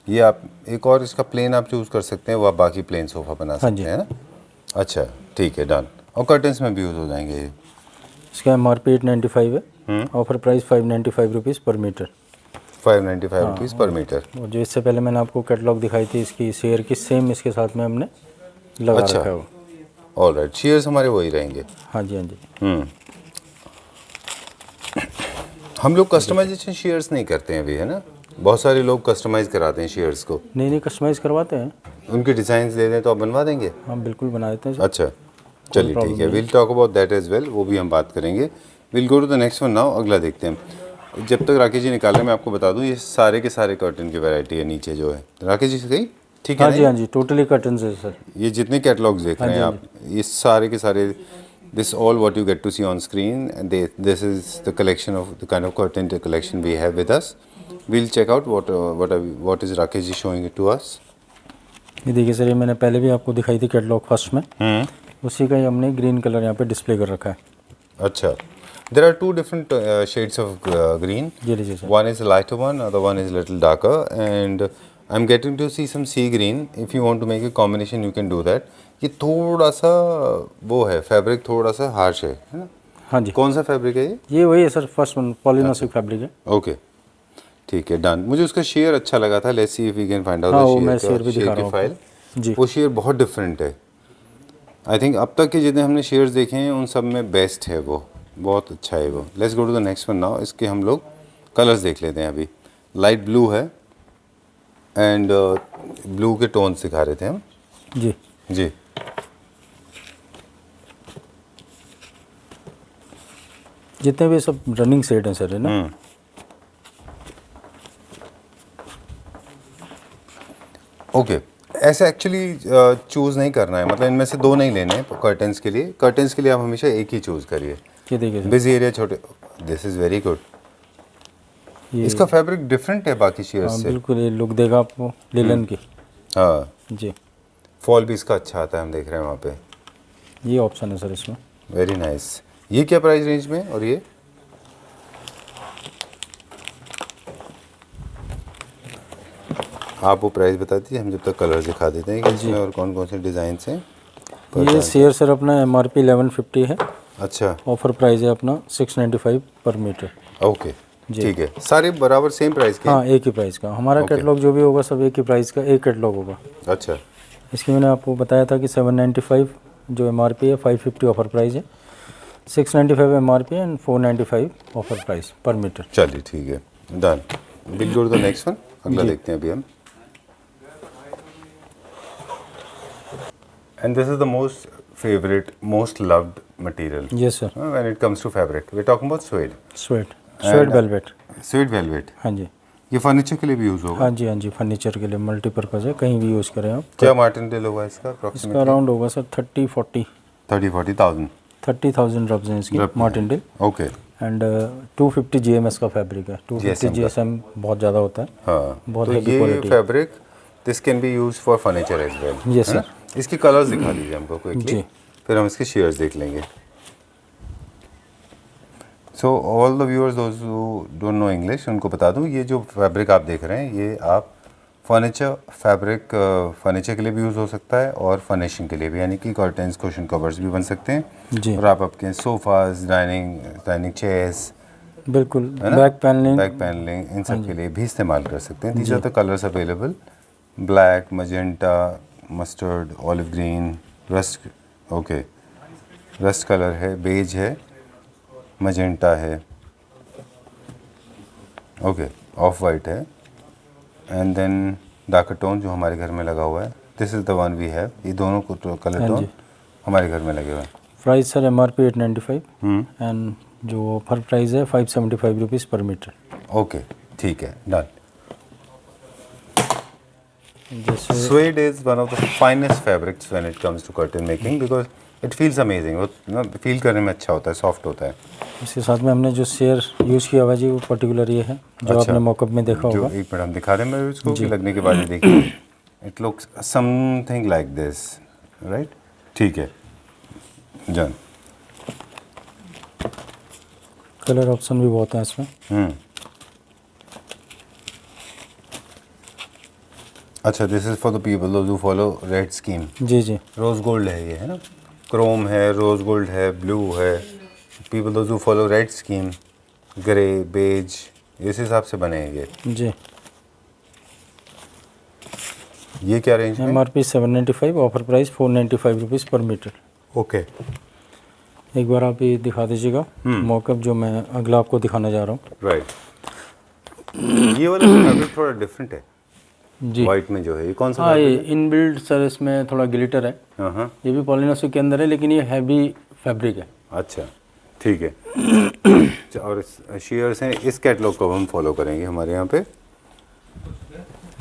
[SPEAKER 3] ये आप एक और इसका प्लेन आप चूज़ कर सकते हैं, वो आप बाकी प्लेन सोफ़ा बना सकते हैं ना। अच्छा, ठीक है, डन। और कर्टन्स में भी यूज़ हो जाएंगे ये।
[SPEAKER 6] इसका MRP 895 है, offer price 595 rupees per metre.
[SPEAKER 3] 595 rupees per metre.
[SPEAKER 6] और जो इससे पहले मैंने आपको कैटलॉग दिखाई थी इसकी शेयर की, सेम इसके साथ में हमने लगा
[SPEAKER 3] अच्छा।
[SPEAKER 6] रखा है वो।
[SPEAKER 3] ऑल राइट, शेयर्स हमारे वही रहेंगे।
[SPEAKER 6] हाँ जी हाँ जी।
[SPEAKER 3] हम लोग कस्टमाइजेशन शेयर्स नहीं करते हैं अभी, है ना। बहुत सारे लोग कस्टमाइज कराते हैं शेयर्स को,
[SPEAKER 6] नहीं नहीं, कस्टमाइज़ करवाते हैं।
[SPEAKER 3] उनके डिज़ाइंस दे दें तो आप बनवा देंगे।
[SPEAKER 6] हम बिल्कुल बना देते हैं सर।
[SPEAKER 3] अच्छा, चलिए ठीक है, we'll talk about that as well, वो भी हम बात करेंगे। We'll go to the next one now. अगला देखते हैं। जब तक राकेश जी निकाल रहे हैं मैं आपको बता दूं, ये सारे के सारे कर्टन की वैरायटी है नीचे जो है। राकेश जी से गई? ठीक है
[SPEAKER 6] हाँ
[SPEAKER 3] ना?
[SPEAKER 6] जी हाँ जी, टोटली कर्टन्स है सर।
[SPEAKER 3] ये जितने कैटलॉग्स देख रहे हैं आप, ये सारे के सारे, this all what you get to see on screen, this is the collection of the kind of curtain collection we have with us. We'll check out what is Rakesh ji showing it to us.
[SPEAKER 6] ये देखिए sir, ये मैंने पहले भी आपको दिखाई थी catalogue first में, उसी का ही हमने ग्रीन कलर यहाँ पे डिस्प्ले कर रखा है।
[SPEAKER 3] अच्छा, there are two different shades of green.
[SPEAKER 6] ये लीजिए sir.
[SPEAKER 3] One is a lighter one, other one is a little darker, and I'm getting to see some sea green. If you want to make a combination, you can do that. ये थोड़ा सा वो है, fabric थोड़ा सा harsh है ना?
[SPEAKER 6] हाँ जी।
[SPEAKER 3] कौन सा फैब्रिक है ये?
[SPEAKER 6] ये वही है sir, first one polynosic fabric है।
[SPEAKER 3] ओके, ठीक है, डन। मुझे उसका शेयर अच्छा लगा था। Let's see if we can find out
[SPEAKER 6] हाँ,
[SPEAKER 3] द
[SPEAKER 6] वो
[SPEAKER 3] शेयर।
[SPEAKER 6] मैं शेयर भी दिखा रहा हूँ
[SPEAKER 3] फाइल
[SPEAKER 6] आपको। जी।
[SPEAKER 3] वो शेयर बहुत डिफरेंट है। आई थिंक अब तक के जितने हमने शेयर्स देखे हैं उन सब में बेस्ट है वो, बहुत अच्छा है वो। Let's go to the next one now. इसके हम लोग कलर्स देख लेते हैं अभी। लाइट ब्लू है एंड ब्लू के टोन्स दिखा रहे थे हम
[SPEAKER 6] जी।
[SPEAKER 3] जी।
[SPEAKER 6] जितने भी सब रनिंग सेट हैं सर, है ना।
[SPEAKER 3] ओके, ऐसे एक्चुअली चूज़ नहीं करना है, मतलब इनमें से दो नहीं लेने हैं कर्टन्स के लिए। कर्टन्स के लिए आप हमेशा एक ही चूज़ करिए।
[SPEAKER 6] ये देखिए सर,
[SPEAKER 3] बिजी एरिया छोटे, दिस इज़ वेरी गुड।
[SPEAKER 6] ये
[SPEAKER 3] इसका फैब्रिक डिफरेंट है बाकी शेयर्स
[SPEAKER 6] हाँ,
[SPEAKER 3] से।
[SPEAKER 6] बिल्कुल ये लुक देगा आपको लिलन की।
[SPEAKER 3] हाँ,
[SPEAKER 6] जी,
[SPEAKER 3] फॉल भी इसका अच्छा आता है, हम देख रहे हैं वहाँ पे।
[SPEAKER 6] ये ऑप्शन है सर इसमें।
[SPEAKER 3] Very nice. ये क्या प्राइस रेंज में? और ये आप वो प्राइस बता दीजिए, हम जब तक कलर दिखा देते हैं कि इसमें और कौन कौन से डिज़ाइन हैं।
[SPEAKER 6] ये शेयर सर अपना MRP 1150 है,
[SPEAKER 3] अच्छा,
[SPEAKER 6] ऑफर प्राइस है अपना 695 पर मीटर।
[SPEAKER 3] ओके, ठीक है। सारे बराबर सेम प्राइस के?
[SPEAKER 6] हाँ, एक ही प्राइस का। हमारा कैटलॉग जो भी होगा सब एक ही प्राइस का, एक कैटलॉग होगा।
[SPEAKER 3] अच्छा,
[SPEAKER 6] इसकी मैंने आपको बताया था कि 795 जो MRP है, 550 ऑफर प्राइस है, 695 MRP and 495 offer price per metre.
[SPEAKER 3] चलिए ठीक है, done. We'll go to the next one. अगला देखते हैं अभी हम। And this is the most favourite, most loved material
[SPEAKER 6] yes sir,
[SPEAKER 3] when it comes to fabric. We talking about suede.
[SPEAKER 6] Suede. Suede velvet.
[SPEAKER 3] Suede velvet.
[SPEAKER 6] हाँ जी।
[SPEAKER 3] ये furniture के लिए भी यूज़ होगा?
[SPEAKER 6] हाँ जी, हाँ जी, फर्नीचर के लिए मल्टीपर्पज़ है, कहीं भी यूज़ करें आप।
[SPEAKER 3] क्या मार्टिनडेल होगा इसका
[SPEAKER 6] इसका
[SPEAKER 3] अप्रॉक्सीमेटली?
[SPEAKER 6] अराउंड होगा सर 30-40
[SPEAKER 3] 30-40,000।
[SPEAKER 6] 30,000 रब्स हैं इसकी मार्टिनडेल।
[SPEAKER 3] ओके।
[SPEAKER 6] एंड 250 GMS का फैब्रिक है। 250 GSM बहुत ज़्यादा होता है।
[SPEAKER 3] हाँ,
[SPEAKER 6] बहुत
[SPEAKER 3] तो
[SPEAKER 6] heavy
[SPEAKER 3] ये
[SPEAKER 6] quality है।
[SPEAKER 3] Fabric this can be use for furniture as well.
[SPEAKER 6] Yes, sir.
[SPEAKER 3] इसके कलर्स दिखा दीजिए हमको क्विकली,
[SPEAKER 6] जी।
[SPEAKER 3] फिर हम इसके शेयर्स देख लेंगे। So all the viewers those who don't know English, उनको बता दूं, ये जो फैब्रिक आप देख रहे हैं ये आप फर्नीचर फैब्रिक फर्नीचर के लिए भी यूज़ हो सकता है और फर्निशिंग के लिए भी, यानी कि कर्टन्स, कुशन कवर्स भी बन सकते हैं।
[SPEAKER 6] जी।
[SPEAKER 3] और आप आपके सोफाज, डाइनिंग चेयर्स,
[SPEAKER 6] बिल्कुल,
[SPEAKER 3] है ना,
[SPEAKER 6] बैक पैनलिंग।
[SPEAKER 3] बैक पैनलिंग, इन सब के लिए भी इस्तेमाल कर सकते हैं। These are the colours available, black, magenta, mustard, olive green, rust, okay, rust colour है, बेज है, मजेंटा है, ओके, ऑफ वाइट है, एंड देन डार्क टोन जो हमारे घर में लगा हुआ है, this is the one we have. ये दोनों को कलर टोन हमारे घर में लगे हुए हैं।
[SPEAKER 6] प्राइस सर MRP 895 एंड जो ऑफर प्राइस है 575 रुपीज़ पर मीटर।
[SPEAKER 3] ओके, ठीक है, डन।
[SPEAKER 6] जैसे
[SPEAKER 3] Suede is one of the finest fabrics when it comes to curtain making because it feels amazing. वो ना फील करने में अच्छा होता है, सॉफ्ट होता है।
[SPEAKER 6] इसके साथ में हमने जो शेयर यूज़ किया हुआ जी वो पर्टिकुलर ये है जो
[SPEAKER 3] अच्छा।
[SPEAKER 6] आपने मॉकअप में देखा
[SPEAKER 3] जो
[SPEAKER 6] होगा।
[SPEAKER 3] एक मिनट हम दिखा रहे हैं मेरे इसको कि लगने के बाद ये देखिए, it looks something like this, right? ठीक है, डन।
[SPEAKER 6] कलर ऑप्शन भी बहुत हैं इसमें।
[SPEAKER 3] अच्छा, this is for the people who follow red scheme.
[SPEAKER 6] जी जी।
[SPEAKER 3] रोज़ गोल्ड है ये, है ना? क्रोम है, रोज़ गोल्ड है, ब्लू है। People who follow red scheme, grey, beige, इस हिसाब से बने हैं ये।
[SPEAKER 6] जी।
[SPEAKER 3] ये क्या रेंज में?
[SPEAKER 6] MRP 795, offer price 495 rupees per metre.
[SPEAKER 3] Okay.
[SPEAKER 6] एक बार आप ये दिखा दीजिएगा मॉकअप जो मैं अगला आपको दिखाने जा रहा हूँ।
[SPEAKER 3] राइट। ये वाला फैब्रिक थोड़ा डिफरेंट है
[SPEAKER 6] जी।
[SPEAKER 3] वाइट में जो है, ये कौन सा
[SPEAKER 6] हाँ, ये
[SPEAKER 3] fabric है?
[SPEAKER 6] इनबिल्ड सर इसमें थोड़ा ग्लिटर है।
[SPEAKER 3] हाँ हाँ,
[SPEAKER 6] ये भी पॉलिनोसो के अंदर है लेकिन ये हैवी फैब्रिक है।
[SPEAKER 3] अच्छा, ठीक है। और शेयर्स हैं, इस कैटलॉग को हम फॉलो करेंगे हमारे यहाँ पे।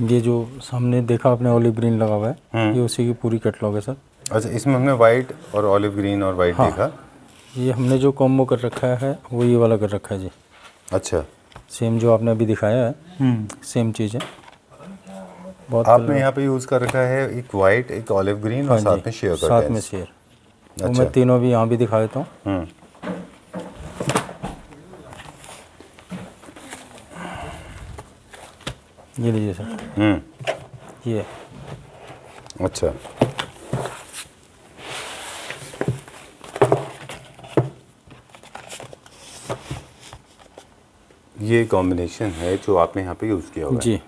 [SPEAKER 6] ये जो सामने देखा आपने ऑलिव ग्रीन लगा हुआ है ये उसी की पूरी कैटलॉग है सर।
[SPEAKER 3] अच्छा, इसमें हमने वाइट और ऑलिव ग्रीन और वाइट देखा।
[SPEAKER 6] ये हमने जो कॉम्बो कर रखा है वो ये वाला कर रखा है जी।
[SPEAKER 3] अच्छा,
[SPEAKER 6] सेम जो आपने अभी दिखाया है सेम चीज़ है। बहुत
[SPEAKER 3] आपने यहाँ पे यूज़ कर रखा है एक वाइट, एक ऑलिव ग्रीन और
[SPEAKER 6] हाँ
[SPEAKER 3] साथ
[SPEAKER 6] जी,
[SPEAKER 3] में शेयर कर
[SPEAKER 6] साथ में शेयर। तो
[SPEAKER 3] अच्छा।
[SPEAKER 6] मैं तीनों भी यहाँ भी दिखा देता हूँ। ये लीजिए सर। ये
[SPEAKER 3] अच्छा, ये कॉम्बिनेशन है जो आपने यहाँ पे यूज़ किया हुआ है।
[SPEAKER 6] जी।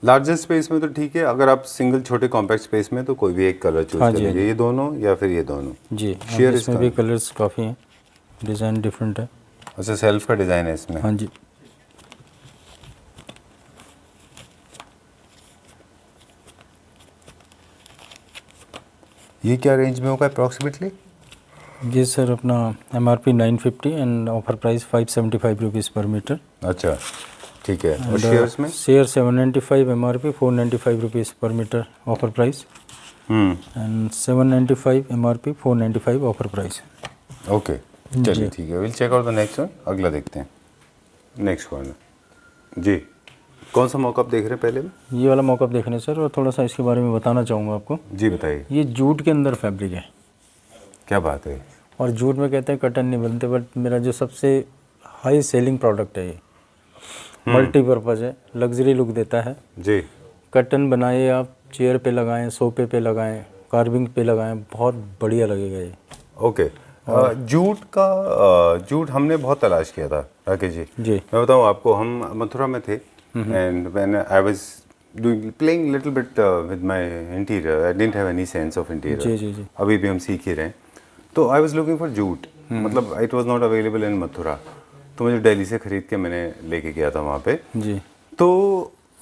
[SPEAKER 3] लार्जर स्पेस में तो ठीक है, अगर आप सिंगल छोटे कॉम्पैक्ट स्पेस में तो कोई भी एक कलर चूज
[SPEAKER 6] हाँ
[SPEAKER 3] कर
[SPEAKER 6] जी,
[SPEAKER 3] लीजिए, ये दोनों या फिर ये दोनों।
[SPEAKER 6] जी।
[SPEAKER 3] शेयर
[SPEAKER 6] इसमें भी कलर्स काफ़ी हैं, डिज़ाइन डिफरेंट है।
[SPEAKER 3] अच्छा, सेल्फ का डिज़ाइन है इसमें।
[SPEAKER 6] हाँ जी।
[SPEAKER 3] ये क्या रेंज में होगा अप्रॉक्सीमेटली?
[SPEAKER 6] ये सर अपना MRP 950 and offer price 575 rupees per metre.
[SPEAKER 3] अच्छा, ठीक है। और शेयर्स में?
[SPEAKER 6] Sheer 795 MRP 495 rupees per metre offer price and 795 MRP 495 offer price.
[SPEAKER 3] Okay, चलिए ठीक है, we'll check out the next one. अगला देखते हैं, नेक्स्ट वन। जी, कौन सा मॉकअप देख रहे हैं पहले में?
[SPEAKER 6] ये वाला मॉकअप देखने सर, और थोड़ा सा इसके बारे में बताना चाहूँगा आपको।
[SPEAKER 3] जी बताइए।
[SPEAKER 6] ये जूट के अंदर फैब्रिक है।
[SPEAKER 3] क्या बात है।
[SPEAKER 6] और जूट में कहते हैं कटन नहीं बनते, बट मेरा जो सबसे हाई सेलिंग प्रोडक्ट है ये मल्टीपर्पज़ है, लग्जरी लुक देता है
[SPEAKER 3] जी।
[SPEAKER 6] कटन बनाए आप चेयर पे लगाएं, सोफे पे लगाएं, कार्विंग पे लगाएं, बहुत बढ़िया लगेगा ये।
[SPEAKER 3] ओके। जूट हमने बहुत तलाश किया था राकेश जी।
[SPEAKER 6] जी।
[SPEAKER 3] मैं बताऊँ आपको, हम मथुरा में थे and when I was doing playing little bit with my interior, I didn't have any sense of interior.
[SPEAKER 6] जी जी जी।
[SPEAKER 3] अभी भी हम सीख ही रहे हैं। तो I was looking for jute, मतलब it was not available in Mathura, तो मुझे दिल्ली से ख़रीद के मैंने लेके गया था वहाँ पे।
[SPEAKER 6] जी।
[SPEAKER 3] तो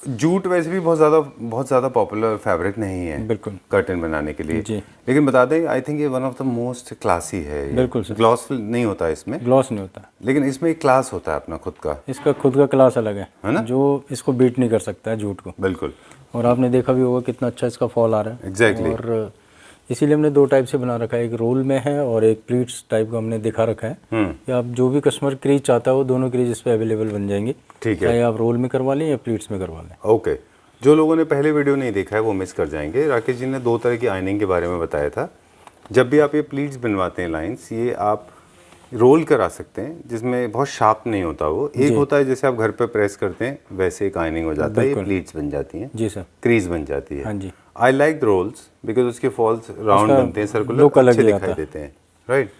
[SPEAKER 3] जूट वैसे भी बहुत ज़्यादा पॉपुलर फैब्रिक नहीं है
[SPEAKER 6] बिल्कुल
[SPEAKER 3] कर्टन बनाने के लिए।
[SPEAKER 6] जी।
[SPEAKER 3] लेकिन बता दें, आई थिंक ये one of the most classy है ये।
[SPEAKER 6] बिल्कुल सर।
[SPEAKER 3] ग्लॉस नहीं होता है इसमें,
[SPEAKER 6] ग्लॉस नहीं होता,
[SPEAKER 3] लेकिन इसमें एक क्लास होता है अपना खुद का।
[SPEAKER 6] इसका खुद का क्लास अलग
[SPEAKER 3] है ना?
[SPEAKER 6] है जो इसको बीट नहीं कर सकता है जूट को।
[SPEAKER 3] बिल्कुल।
[SPEAKER 6] और आपने देखा भी होगा कितना अच्छा इसका फॉल आ रहा है।
[SPEAKER 3] Exactly।
[SPEAKER 6] और इसीलिए हमने दो टाइप से बना रखा है, एक रोल में है और एक प्लीट्स टाइप का हमने दिखा रखा है कि आप जो भी कस्टमर क्रीज चाहता है वो दोनों क्रीज इस पे अवेलेबल बन जाएंगे।
[SPEAKER 3] ठीक है।
[SPEAKER 6] चाहे आप रोल में करवा लें या प्लीट्स में करवा लें।
[SPEAKER 3] ओके, जो लोगों ने पहले वीडियो नहीं देखा है वो मिस कर जाएंगे। राकेश जी ने 2 तरह की आयनिंग के बारे में बताया था। जब भी आप ये प्लीट्स बनवाते हैं लाइंस, ये आप रोल करा सकते हैं जिसमें बहुत शार्प नहीं होता। वो एक होता है जैसे आप घर पे प्रेस करते हैं वैसे एक आयनिंग हो जाता है, ये प्लीट्स बन जाती हैं।
[SPEAKER 6] जी सर।
[SPEAKER 3] क्रीज बन जाती है।
[SPEAKER 6] हाँ जी।
[SPEAKER 3] I like the rolls because उसके फॉल्स राउंड बनते हैं, सर्कुलर,
[SPEAKER 6] look अलग
[SPEAKER 3] अच्छे
[SPEAKER 6] ही
[SPEAKER 3] दिखाई
[SPEAKER 6] आता है।
[SPEAKER 3] देते हैं। राइट,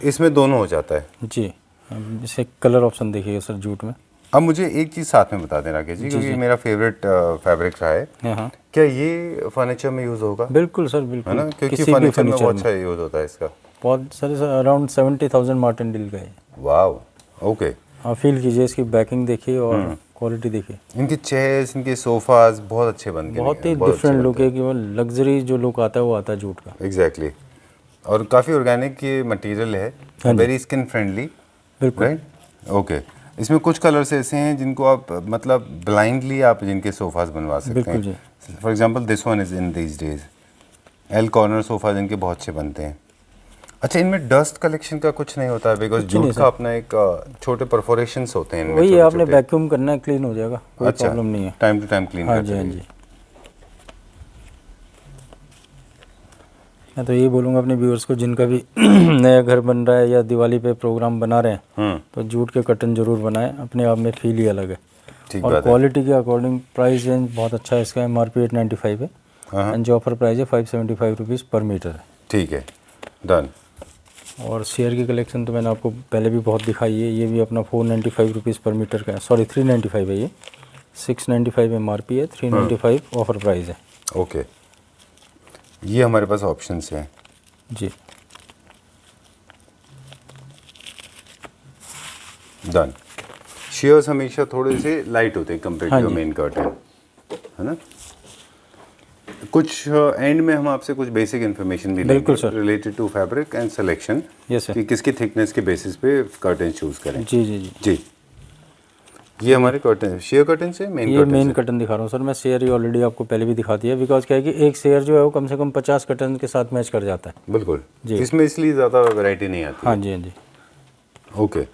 [SPEAKER 3] इसमें दोनों हो जाता है।
[SPEAKER 6] जी। अब इसे कलर ऑप्शन देखिएगा सर जूट में।
[SPEAKER 3] अब मुझे एक चीज़ साथ में बता दें राकेश जी, क्योंकि मेरा फेवरेट फैब्रिक रहा है।
[SPEAKER 6] हाँ
[SPEAKER 3] क्या ये फर्नीचर में यूज़ होगा?
[SPEAKER 6] बिल्कुल सर,
[SPEAKER 3] है
[SPEAKER 6] बिल्कुल।
[SPEAKER 3] ना, क्योंकि
[SPEAKER 6] किसी भी
[SPEAKER 3] फर्नीचर में
[SPEAKER 6] फर्नीचर
[SPEAKER 3] बहुत
[SPEAKER 6] में
[SPEAKER 3] अच्छा यूज़ होता है इसका।
[SPEAKER 6] बहुत सर अराउंड 70,000 मार्टिन डील का है।
[SPEAKER 3] वाव, ओके।
[SPEAKER 6] आप फील कीजिए, इसकी बैकिंग देखिए और क्वालिटी देखिए।
[SPEAKER 3] इनके चेयर्स, इनके सोफाज बहुत अच्छे बन के
[SPEAKER 6] बहुत ही डिफरेंट लुक है कि वो लग्जरी जो लुक आता है वो आता है जूट का।
[SPEAKER 3] एग्जैक्टली। और काफ़ी ऑर्गेनिक ये मटेरियल है, वेरी स्किन फ्रेंडली।
[SPEAKER 6] बिल्कुल।
[SPEAKER 3] Right, okay. इसमें कुछ कलर्स ऐसे हैं जिनको आप मतलब ब्लाइंडली आप जिनके सोफाज बनवा सकते
[SPEAKER 6] बिल्कुल
[SPEAKER 3] हैं।
[SPEAKER 6] जी।
[SPEAKER 3] For example this one is in these days. L corner sofa जिनके बहुत अच्छे बनते हैं। अच्छा, इनमें डस्ट कलेक्शन का कुछ नहीं होता है बिकॉज जूट का अपना एक छोटे परफोरेशंस होते हैं इनमें।
[SPEAKER 6] वही आपने वैक्यूम करना है, क्लीन हो जाएगा, कोई
[SPEAKER 3] अच्छा,
[SPEAKER 6] प्रॉब्लम नहीं है।
[SPEAKER 3] टाइम टू टाइम क्लीन
[SPEAKER 6] हाँ
[SPEAKER 3] करते
[SPEAKER 6] जी, हाँ
[SPEAKER 3] रहिए।
[SPEAKER 6] जी। मैं तो यही बोलूँगा अपने व्यूअर्स को जिनका भी नया घर बन रहा है या दिवाली पे प्रोग्राम बना रहे हैं तो जूट के कर्टन जरूर बनाएं, अपने आप में फील ही अलग है।
[SPEAKER 3] ठीक
[SPEAKER 6] और
[SPEAKER 3] बात है।
[SPEAKER 6] क्वालिटी के अकॉर्डिंग प्राइस रेंज बहुत अच्छा है इसका। MRP 895 है एंड जो ऑफर प्राइस है 575 रुपीज़ पर मीटर है।
[SPEAKER 3] ठीक है, डन।
[SPEAKER 6] और शेयर की कलेक्शन तो मैंने आपको पहले भी बहुत दिखाई है। ये भी अपना 495 रुपीज़ पर मीटर का है, सॉरी 395 है। ये 695 MRP है, 395 ऑफर प्राइस है।
[SPEAKER 3] ओके, ये हमारे पास ऑप्शंस हैं।
[SPEAKER 6] जी।
[SPEAKER 3] डन। शेयर्स हमेशा थोड़े से लाइट होते हैं कंपेयर
[SPEAKER 6] हाँ
[SPEAKER 3] टू
[SPEAKER 6] जी।
[SPEAKER 3] मेन कर्टन, है ना। कुछ एंड में हम आपसे कुछ बेसिक इन्फॉर्मेशन भी
[SPEAKER 6] बिल्कुल
[SPEAKER 3] लेंगे
[SPEAKER 6] sir.
[SPEAKER 3] Related to fabric and selection,
[SPEAKER 6] yes sir.
[SPEAKER 3] कि किसकी थिकनेस के बेसिस पे कर्टन चूज करें।
[SPEAKER 6] जी जी जी।
[SPEAKER 3] जी, ये हमारे कर्टन शेयर कर्टन से मेन
[SPEAKER 6] ये
[SPEAKER 3] कर्टन
[SPEAKER 6] मेन
[SPEAKER 3] से।
[SPEAKER 6] कर्टन दिखा रहा हूँ सर मैं। शेयर ही ऑलरेडी आपको पहले भी दिखा दिया, बिकॉज क्या है कि एक शेयर जो है वो कम से कम 50 कर्टन के साथ मैच कर जाता है।
[SPEAKER 3] बिल्कुल
[SPEAKER 6] जी।
[SPEAKER 3] इसमें इसलिए ज़्यादा वैरायटी नहीं आती।
[SPEAKER 6] हाँ जी, हाँ जी।
[SPEAKER 3] ओके।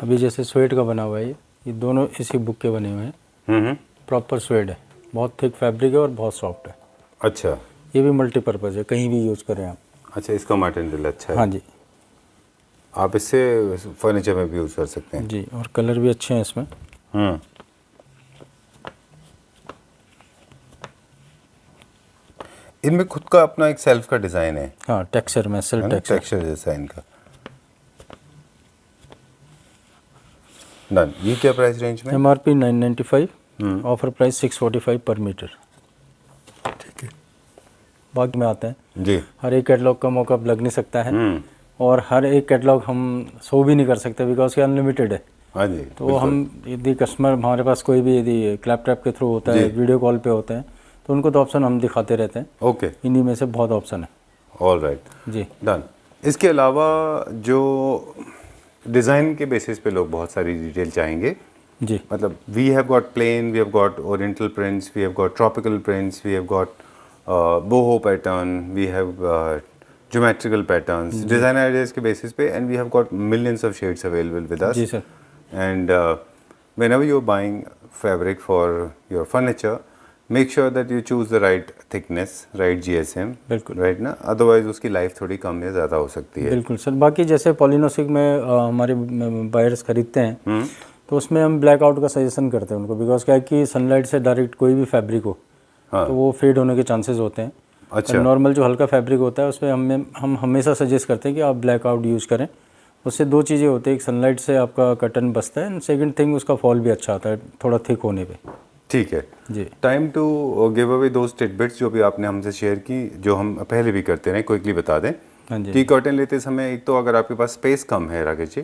[SPEAKER 6] अभी जैसे स्वेड का बना हुआ है ये दोनों इसी बुक के बने हुए हैं। प्रॉपर स्वेड है, बहुत थिक फैब्रिक है और बहुत सॉफ्ट है।
[SPEAKER 3] अच्छा
[SPEAKER 6] ये भी मल्टीपर्पज़ है, कहीं भी यूज़ करें आप।
[SPEAKER 3] अच्छा, इसका मटेरियल अच्छा है।
[SPEAKER 6] हाँ जी।
[SPEAKER 3] आप इससे फर्नीचर में भी यूज़ कर सकते हैं।
[SPEAKER 6] जी, और कलर भी अच्छे हैं इसमें।
[SPEAKER 3] इनमें खुद का अपना एक सेल्फ का डिज़ाइन है,
[SPEAKER 6] हाँ, टेक्सचर में सेल्फ टेक्सचर।
[SPEAKER 3] टेक्सचर जैसा इनका। डन। ये क्या प्राइस रेंज में?
[SPEAKER 6] MRP 995, ऑफर प्राइस 645 पर मीटर।
[SPEAKER 3] ठीक है।
[SPEAKER 6] बाकी में आते हैं
[SPEAKER 3] जी।
[SPEAKER 6] हर एक कैटलॉग का मॉकअप लग नहीं सकता है और हर एक कैटलॉग हम शो भी नहीं कर सकते बिकॉज कि अनलिमिटेड है।
[SPEAKER 3] हाँ जी।
[SPEAKER 6] तो हम यदि कस्टमर हमारे पास कोई भी यदि क्लैप टैप के थ्रू होता है, वीडियो कॉल पे होते हैं, तो उनको तो ऑप्शन हम दिखाते रहते हैं।
[SPEAKER 3] ओके,
[SPEAKER 6] इन्हीं में से बहुत ऑप्शन है।
[SPEAKER 3] ऑल राइट,
[SPEAKER 6] जी।
[SPEAKER 3] डन। इसके अलावा जो डिज़ाइन के बेसिस पे लोग बहुत सारी डिटेल चाहेंगे,
[SPEAKER 6] जी।
[SPEAKER 3] मतलब we have got plain, we have got oriental prints, we have got tropical prints, we have got boho pattern, we have geometrical patterns, design ideas के बेसिस पे, and we have got millions of shades available with us.
[SPEAKER 6] जी sir.
[SPEAKER 3] And whenever you're buying fabric for your furniture, make sure that you choose the right thickness, right GSM,
[SPEAKER 6] बिल्कुल।
[SPEAKER 3] right ना, otherwise उसकी life थोड़ी कम या ज़्यादा हो सकती है।
[SPEAKER 6] बिल्कुल सर। बाकी जैसे पॉलिनोसिक में हमारे बायर्स खरीदते हैं तो उसमें हम ब्लैक आउट का सजेशन करते हैं उनको, बिकॉज क्या है कि सनलाइट से डायरेक्ट कोई भी फैब्रिक हो तो वो फेड होने के चांसेस होते हैं।
[SPEAKER 3] अच्छा।
[SPEAKER 6] नॉर्मल जो हल्का फैब्रिक होता है उसमें हम हमेशा सजेस्ट करते हैं कि आप ब्लैक आउट यूज़ करें। उससे दो चीज़ें होती है, एक सनलाइट से आपका कर्टन बचता है एंड सेकंड थिंग उसका फॉल भी अच्छा आता है थोड़ा थिक होने पे।
[SPEAKER 3] ठीक है
[SPEAKER 6] जी।
[SPEAKER 3] Time to give away those tidbits जो भी आपने हमसे शेयर की, जो हम पहले भी करते रहे, क्विकली बता दें।
[SPEAKER 6] हाँ जी।
[SPEAKER 3] कि कर्टन लेते समय एक तो अगर आपके पास स्पेस कम है राकेश जी,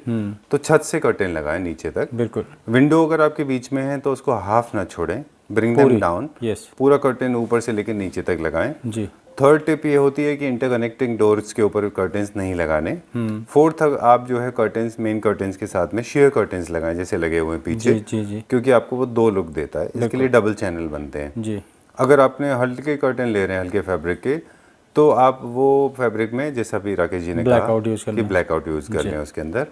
[SPEAKER 3] तो छत से कर्टन लगाएं नीचे तक।
[SPEAKER 6] बिल्कुल।
[SPEAKER 3] विंडो अगर आपके बीच में है तो उसको हाफ ना छोड़ें, ब्रिंग देम डाउन,
[SPEAKER 6] यस
[SPEAKER 3] पूरा कर्टेन ऊपर से लेकर नीचे तक लगाएं।
[SPEAKER 6] जी।
[SPEAKER 3] थर्ड टिप ये होती है कि इंटरकनेक्टिंग डोर्स के ऊपर कर्टेंस नहीं लगाने। फोर्थ, आप जो है कर्टेंस, मेन कर्टेंस के साथ में शेयर कर्टेंस लगाएं जैसे लगे हुए हैं पीछे,
[SPEAKER 6] जी
[SPEAKER 3] क्योंकि आपको वो 2 लुक देता है, इसके लिए डबल चैनल बनते हैं।
[SPEAKER 6] जी।
[SPEAKER 3] अगर आपने हल्के कर्टेन ले रहे हैं हल्के फैब्रिक के, तो आप वो फैब्रिक में, जैसा भी राकेश जी ने कहा कि ब्लैकआउट यूज़ कर लें उसके अंदर।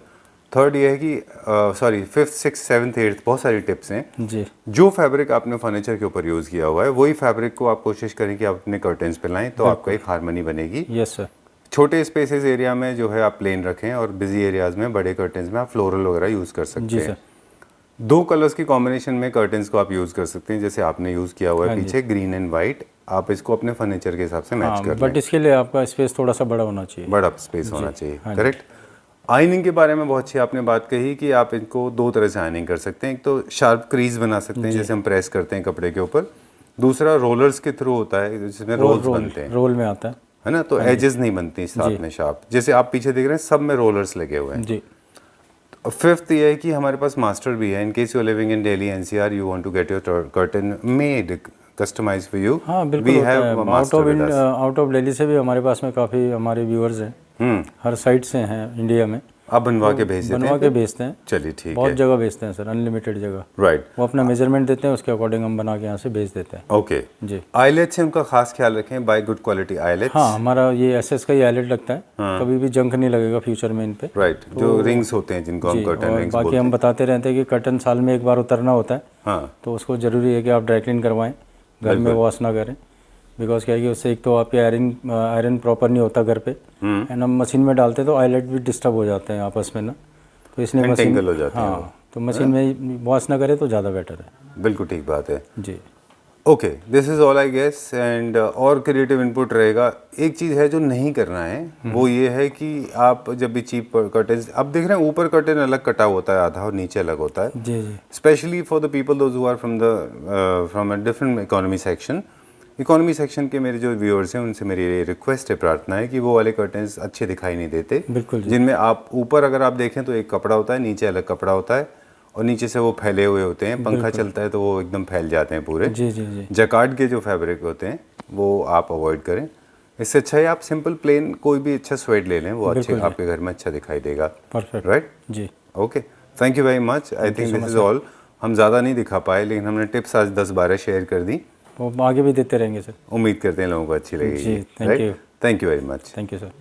[SPEAKER 3] थर्ड ये है कि sorry, 5th 6th 7th 8th बहुत सारी टिप्स हैं
[SPEAKER 6] जी।
[SPEAKER 3] जो फैब्रिक आपने फर्नीचर के ऊपर यूज़ किया हुआ है वही फैब्रिक को आप कोशिश करें कि आप अपने कर्टेंस पे लाएं, तो आपको एक हार्मनी बनेगी।
[SPEAKER 6] Yes sir.
[SPEAKER 3] छोटे स्पेसेस एरिया में जो है आप प्लेन रखें, और बिजी एरियाज में, बड़े कर्टेंस में आप फ्लोरल वगैरह यूज़ कर सकते हैं। 2 कलर्स की कॉम्बिनेशन में कर्टेंस को आप यूज़ कर सकते हैं, जैसे आपने यूज़ किया हुआ है पीछे ग्रीन एंड वाइट। आप इसको अपने फर्नीचर के हिसाब से मैच कर
[SPEAKER 6] बट इसके लिए आपका स्पेस थोड़ा सा बड़ा होना चाहिए,
[SPEAKER 3] बड़ा स्पेस होना चाहिए, करेक्ट। आयनिंग के बारे में बहुत अच्छी आपने बात कही कि आप इनको 2 तरह से आयनिंग कर सकते हैं। एक तो शार्प क्रीज बना सकते हैं जैसे हम प्रेस करते हैं कपड़े के ऊपर, दूसरा रोलर्स के थ्रू होता है जिसमें रोल्स बनते हैं,
[SPEAKER 6] रोल में आता
[SPEAKER 3] है ना, तो एजेस नहीं बनती साथ में शार्प, जैसे आप पीछे देख रहे हैं सब में रोलर्स लगे हुए हैं
[SPEAKER 6] जी।
[SPEAKER 3] 5th ये है कि हमारे पास मास्टर भी है, in case you are living in Delhi NCR, you want to get your curtain made customise for you.
[SPEAKER 6] हाँ बिल्कुल होता है। आउट ऑफ दिल्ली से भी हमारे पास में काफ़ी हमारे व्यूअर्स हैं, हर साइड से हैं इंडिया में।
[SPEAKER 3] आप बनवा के भेज देते हैं?
[SPEAKER 6] बनवा के भेजते हैं।
[SPEAKER 3] चलिए ठीक है।
[SPEAKER 6] बहुत जगह भेजते हैं सर, अनलिमिटेड जगह।
[SPEAKER 3] राइट।
[SPEAKER 6] वो अपना मेजरमेंट देते हैं, उसके अकॉर्डिंग हम बना के यहाँ से भेज देते हैं।
[SPEAKER 3] ओके
[SPEAKER 6] जी।
[SPEAKER 3] आईलेट से उनका खास ख्याल रखें, बाय गुड क्वालिटी आईलेट।
[SPEAKER 6] हाँ, हमारा ये एसएस का ही आईलेट लगता है, कभी भी जंक नहीं लगेगा फ्यूचर में इन पे।
[SPEAKER 3] राइट, जो रिंग्स होते हैं जिनको हम कर्टन रिंग्स बोलते हैं।
[SPEAKER 6] बाकी हम बताते रहते हैं कि कर्टन साल में एक बार उतरना होता है,
[SPEAKER 3] हाँ,
[SPEAKER 6] तो उसको ज़रूरी है कि आप ड्राई क्लीन करवाएं, घर में वॉश ना करें। बिकॉज क्या है कि उससे एक तो आपके आयरन प्रॉपर नहीं होता घर पे, एंड हम मशीन में डालते तो आईलेट भी डिस्टर्ब हो जाते हैं आपस में ना, तो इसलिए मशीन
[SPEAKER 3] हो जाते हैं।
[SPEAKER 6] हाँ, तो मशीन में वॉश ना करे तो ज़्यादा बेटर है।
[SPEAKER 3] बिल्कुल ठीक बात है
[SPEAKER 6] जी।
[SPEAKER 3] Okay, this is all I guess. And और क्रिएटिव इनपुट रहेगा। एक चीज़ है जो नहीं करना है, वो ये है कि आप जब भी चीप कर्टेंस, आप देख रहे हैं ऊपर कर्टेन अलग कटा होता है आधा और नीचे अलग होता है,
[SPEAKER 6] जी जी।
[SPEAKER 3] Specially for the people those who are from a different economy section. Economy section के मेरे जो व्यूअर्स हैं उनसे मेरी रिक्वेस्ट है, प्रार्थना है कि वो वाले कर्टेंस अच्छे दिखाई नहीं देते,
[SPEAKER 6] बिल्कुल जी।
[SPEAKER 3] जिनमें आप ऊपर अगर आप देखें तो एक कपड़ा होता है, नीचे अलग कपड़ा होता है, और नीचे से वो फैले हुए होते हैं, पंखा चलता है तो वो एकदम फैल जाते हैं पूरे।
[SPEAKER 6] जी जी जी।
[SPEAKER 3] जैकार्ड के जो फैब्रिक होते हैं वो आप अवॉइड करें। इससे अच्छा है आप सिंपल प्लेन कोई भी अच्छा स्वेट ले लें, वो अच्छे आपके घर में अच्छा दिखाई देगा।
[SPEAKER 6] परफेक्ट।
[SPEAKER 3] राइट
[SPEAKER 6] जी।
[SPEAKER 3] Okay, thank you very much. I think this is all. हम ज़्यादा नहीं दिखा पाए, लेकिन हमने टिप्स आज 10-12 शेयर कर दी,
[SPEAKER 6] वो आगे भी देते रहेंगे सर।
[SPEAKER 3] उम्मीद करते हैं लोगों को अच्छी लगेगी।
[SPEAKER 6] जी, thank you.
[SPEAKER 3] Thank you very much.
[SPEAKER 6] Thank you sir.